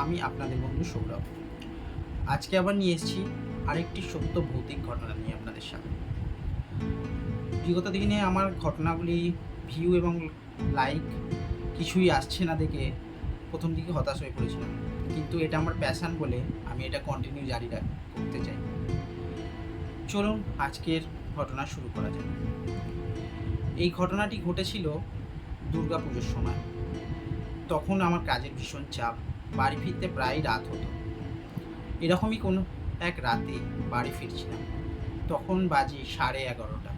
আমি আপনাদের বন্ধু সৌরভ। আজকে আবার নিয়ে এসেছি আরেকটি সত্য ভৌতিক ঘটনা নিয়ে আপনাদের সামনে। বিগত দিনে আমার ঘটনাগুলি ভিউ এবং লাইক কিছুই আসছে না দেখে প্রথম দিকে হতাশ হয়ে পড়েছিলাম, কিন্তু এটা আমার প্যাশান বলে আমি এটা কন্টিনিউ জারি করতে চাই। চলুন আজকের ঘটনা শুরু করা যাক। এই ঘটনাটি ঘটেছিল দুর্গাপুজোর সময়। তখন আমার কাজের ভীষণ চাপ, বাড়ি ফিরতে প্রায় রাত হতো। এরকমই কোনো এক রাতে বাড়ি ফিরছিলাম। তখন বাজে 11:30।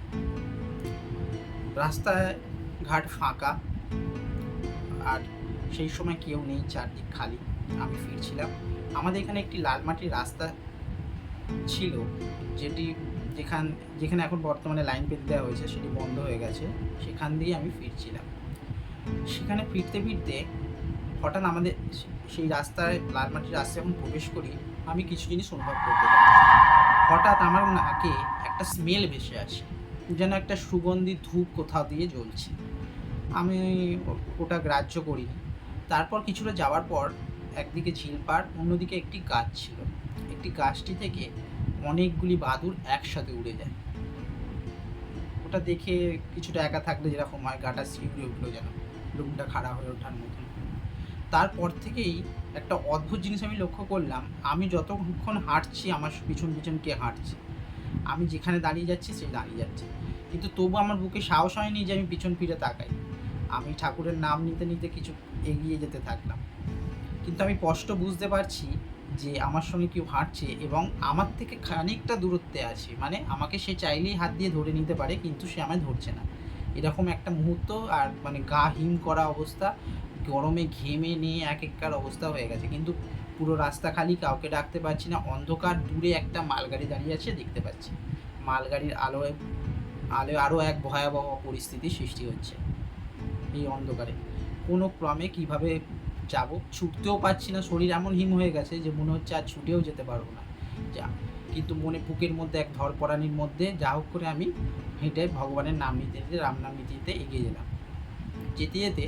রাস্তায় ঘাট ফাঁকা, আর সেই সময় কেউ নেই, চারদিক খালি। আমি ফিরছিলাম। আমাদের এখানে একটি লাল মাটির রাস্তা ছিল, যেটি যেখানে এখন বর্তমানে লাইন পেতে দেওয়া হয়েছে, সেটি বন্ধ হয়ে গেছে। সেখান দিয়ে আমি ফিরছিলাম। সেখানে ফিরতে ফিরতে হঠাৎ আমাদের সেই রাস্তায়, লাল মাটির রাস্তায় যখন প্রবেশ করি, আমি কিছু জিনিস অনুভব করতে থাকি। হঠাৎ আমার নাকে একটা স্মেল ভেসে আসে, যেন একটা সুগন্ধি ধূপ কোথাও দিয়ে জ্বলছে। আমি ওটা গ্রাহ্য করিনি। তারপর কিছুটা যাওয়ার পর একদিকে ঝিলপাড়, অন্যদিকে একটি গাছ ছিল। একটি গাছটি থেকে অনেকগুলি বাদুড় একসাথে উড়ে যায়। ওটা দেখে কিছুটা একা থাকলে যেরকম হয়, গাটা শিউরে উঠলো, যেন রুমটা খারাপ হয়ে ওঠার মতন। তারপর থেকেই একটা অদ্ভুত জিনিস আমি লক্ষ্য করলাম। আমি যতক্ষণ হাঁটছি, আমার পিছন পিছন কে হাঁটছে। আমি যেখানে দাঁড়িয়ে যাচ্ছি সে দাঁড়িয়ে যাচ্ছে, কিন্তু তবু আমার বুকে সাহস হয়নি যে আমি পিছন ফিরে তাকাই। আমি ঠাকুরের নাম নিতে নিতে কিছু এগিয়ে যেতে থাকলাম, কিন্তু আমি স্পষ্ট বুঝতে পারছি যে আমার সঙ্গে কেউ হাঁটছে এবং আমার থেকে খানিকটা দূরত্বে আছে। মানে আমাকে সে চাইলেই হাত দিয়ে ধরে নিতে পারে, কিন্তু সে আমায় ধরছে না। এরকম একটা মুহূর্ত, আর মানে গা হিম করা অবস্থা, গরমে ঘেমে নিয়ে এক এককার অবস্থা হয়ে গেছে। কিন্তু পুরো রাস্তা খালি, কাউকে ডাকতে পারছি না। অন্ধকার, দূরে একটা মালগাড়ি দাঁড়িয়ে আছে দেখতে পাচ্ছি। মালগাড়ির আলোয় আলোয় আরও এক ভয়াবহ পরিস্থিতির সৃষ্টি হচ্ছে। এই অন্ধকারে কোনো ক্রমে কীভাবে যাব, ছুটতেও পারছি না। শরীর এমন হিম হয়ে গেছে যে মনে হচ্ছে আর ছুটেও যেতে পারবো না। যা কিন্তু মনে, বুকের মধ্যে এক ধরপড়ানির মধ্যে যা হোক করে আমি হেঁটে ভগবানের নাম নিতে নিতে, রাম নাম নিতে নিতে এগিয়ে গেলাম। যেতে যেতে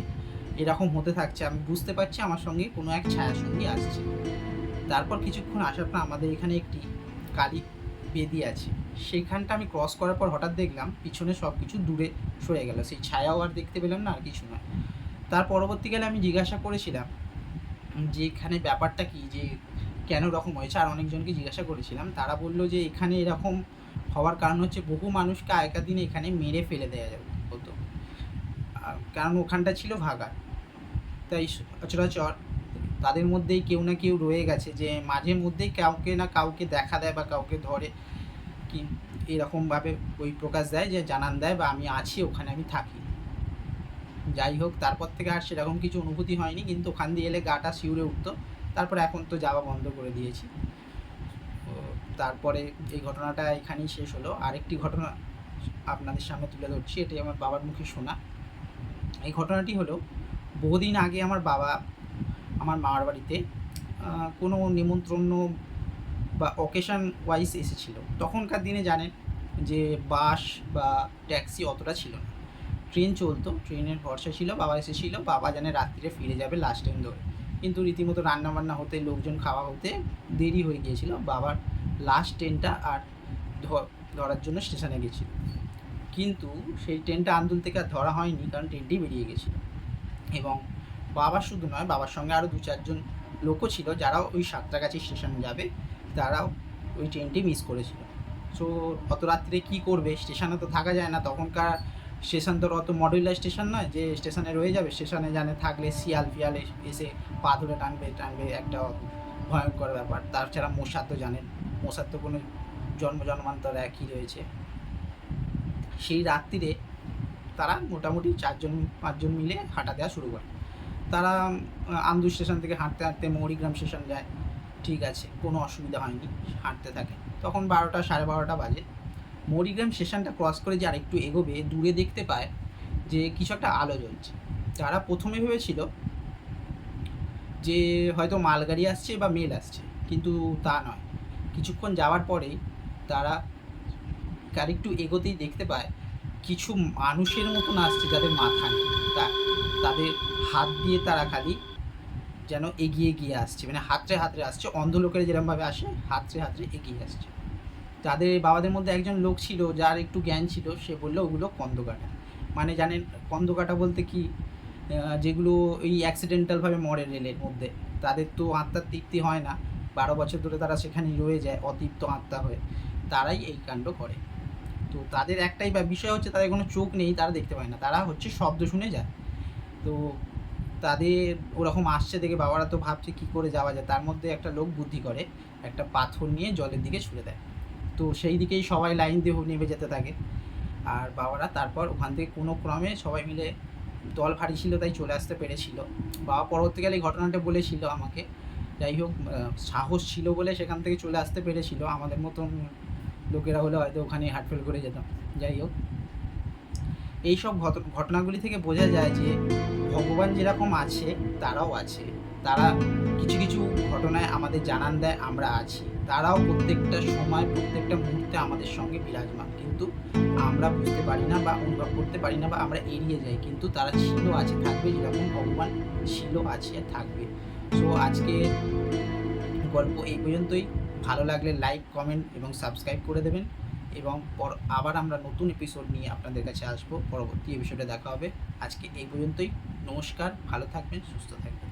এরকম হতে থাকছে, আমি বুঝতে পারছি আমার সঙ্গে কোনো এক ছায়াসঙ্গী আসছে। তারপর কিছুক্ষণ আসার পর আমাদের এখানে একটি কালী বেদি আছে। সেইখানটা আমি ক্রস করার পর হঠাৎ দেখলাম পিছনে সব কিছু দূরে সরে গেল। সেই ছায়াও আর দেখতে পেলাম না, আর কিছু নয়। তার পরবর্তীকালে আমি জিজ্ঞাসা করেছিলাম যে এখানে ব্যাপারটা কী, যে কেন এরকম হয়েছে। আর অনেকজনকে জিজ্ঞাসা করেছিলাম, তারা বললো যে এখানে এরকম হওয়ার কারণ হচ্ছে বহু মানুষকে আগেকার দিনে এখানে মেরে ফেলে দেওয়া হতো, কারণ ওখানটা ছিল ভাগাড়। তাই সচরাচর তাদের মধ্যেই কেউ না কেউ রয়ে গেছে, যে মাঝে মধ্যেই কাউকে না কাউকে দেখা দেয় বা কাউকে ধরে, কি এরকমভাবে ওই প্রকাশ দেয়, যে জানান দেয় বা আমি আছি ওখানে, আমি থাকি। যাই হোক, তারপর থেকে আর সেরকম কিছু অনুভূতি হয়নি, কিন্তু ওখান দিয়ে এলে গাটা শিউরে উঠতো। তারপর এখন তো যাওয়া বন্ধ করে দিয়েছি। তো তারপরে এই ঘটনাটা এখানেই শেষ হলো। আরেকটি ঘটনা আপনাদের সামনে তুলে ধরছি, এটি আমার বাবার মুখে শোনা। এই ঘটনাটি হলো, বহুদিন আগে আমার বাবা আমার মামার বাড়িতে কোনো নিমন্ত্রণ বা অকেশান ওয়াইজ এসেছিলো। তখনকার দিনে জানেন যে বাস বা ট্যাক্সি অতটা ছিল না, ট্রেন চলতো, ট্রেনের ভরসা ছিল। বাবা এসেছিলো, বাবা জানে রাত্রিরে ফিরে যাবে লাস্ট ট্রেন ধরে, কিন্তু রীতিমতো রান্নাবান্না হতে, লোকজন খাওয়া হতে দেরি হয়ে গিয়েছিল। বাবার লাস্ট ট্রেনটা আর ধরার জন্য স্টেশনে গেছিল, কিন্তু সেই ট্রেনটা আন্দুল থেকে আর ধরা হয়নি, কারণ ট্রেনটি বেরিয়ে গেছিলো। এবং বাবা শুধু নয়, বাবার সঙ্গে আরও 2-4 জন লোকও ছিল, যারাও ওই সাঁতরাগাছি স্টেশনে যাবে, তারাও ওই ট্রেনটি মিস করেছিল। সো অত রাত্রে কী করবে, স্টেশনে তো থাকা যায় না। তখনকার স্টেশন তো অত মডুলার স্টেশন নয় যে স্টেশনে রয়ে যাবে। স্টেশনে জানে থাকলে শিয়াল ফিয়াল এসে পা ধরে টানবে টানবে, একটা ভয়ঙ্কর ব্যাপার। তাছাড়া মশা তো জানেন, মশার তো কোনো জন্মান্তর একই রয়েছে। সেই রাত্রিরে তারা মোটামুটি 4-5 জন মিলে হাঁটা দেওয়া শুরু করে। তারা আন্দুল স্টেশন থেকে হাঁটতে হাঁটতে মৌরিগ্রাম স্টেশন যায়। ঠিক আছে, কোনো অসুবিধা হয়নি, হাঁটতে থাকে। তখন 12টা, 12:30 বাজে। মৌরিগ্রাম স্টেশনটা ক্রস করে যে আরেকটু এগোবে, দূরে দেখতে পায় যে কিছু একটা আলো জ্বলছে। তারা প্রথমে ভেবেছিল যে হয়তো মালগাড়ি আসছে বা মেল আসছে, কিন্তু তা নয়। কিছুক্ষণ যাওয়ার পরেই তারা আরেকটু এগোতেই দেখতে পায় কিছু মানুষের মতন আসছে, যাদের মাথা নেই। তাদের হাত দিয়ে তারা খালি যেন এগিয়ে এগিয়ে আসছে, মানে হাতড়ে হাতড়ে আসছে, অন্ধ লোকের যেরকমভাবে আসে হাতড়ে হাতড়ে এগিয়ে আসছে। তাদের বাবাদের মধ্যে একজন লোক ছিল যার একটু জ্ঞান ছিল, সে বললো ওগুলো কন্দকাটা। মানে জানেন কন্দকাটা বলতে কি, যেগুলো এই অ্যাক্সিডেন্টালভাবে মরে রেলের মধ্যে, তাদের তো আত্মার তৃপ্তি হয় না, 12 বছর ধরে তারা সেখানেই রয়ে যায় অতৃপ্ত আত্মা হয়ে, তারাই এই কাণ্ড করে। তো তাদের একটাই বিষয় হচ্ছে তাদের কোনো চোখ নেই, তারা দেখতে পায় না, তারা হচ্ছে শব্দ শুনে যায়। তো তাদের ওরকম আসছে দেখে বাবারা তো ভাবছে কী করে যাওয়া যায়, তার মধ্যে একটা লোক বুদ্ধি করে একটা পাথর নিয়ে জলের দিকে ছুঁড়ে দেয়। তো সেই দিকেই সবাই লাইন দিয়ে নেমে যেতে থাকে। আর বাবারা তারপর ওখান থেকে কোনো ক্রমে সবাই মিলে, দল ভারী ছিল তাই চলে আসতে পেরেছিল। বাবা পরবর্তীকালে এই ঘটনাটা বলেছিল আমাকে। যাই হোক, সাহস ছিল বলে সেখান থেকে চলে আসতে পেরেছিল, আমাদের মতন লোকেরা হলে হয়তো ওখানে হার্টফেল করে যেতাম। যাই হোক, এইসব ঘটনাগুলি থেকে বোঝা যায় যে ভগবান যেরকম আছে তারাও আছে। তারা কিছু কিছু ঘটনায় আমাদের জানান দেয় আমরা আছি, তারাও প্রত্যেকটা সময় প্রত্যেকটা মুহূর্তে আমাদের সঙ্গে বিরাজমান, কিন্তু আমরা বুঝতে পারি না বা অনুভব করতে পারি না বা আমরা এড়িয়ে যাই, কিন্তু তারা ছিল, আছে, থাকবে, যেরকম ভগবান ছিল, আছে, থাকবে। সো আজকে গল্প এই পর্যন্তই। ভালো লাগলে লাইক, কমেন্ট এবং সাবস্ক্রাইব করে দেবেন, এবং আবার আমরা নতুন এপিসোড নিয়ে আপনাদের কাছে আসবো। পরবর্তী এপিসোডে দেখা হবে। আজকে এই পর্যন্তই। নমস্কার, ভালো থাকবেন, সুস্থ থাকবেন।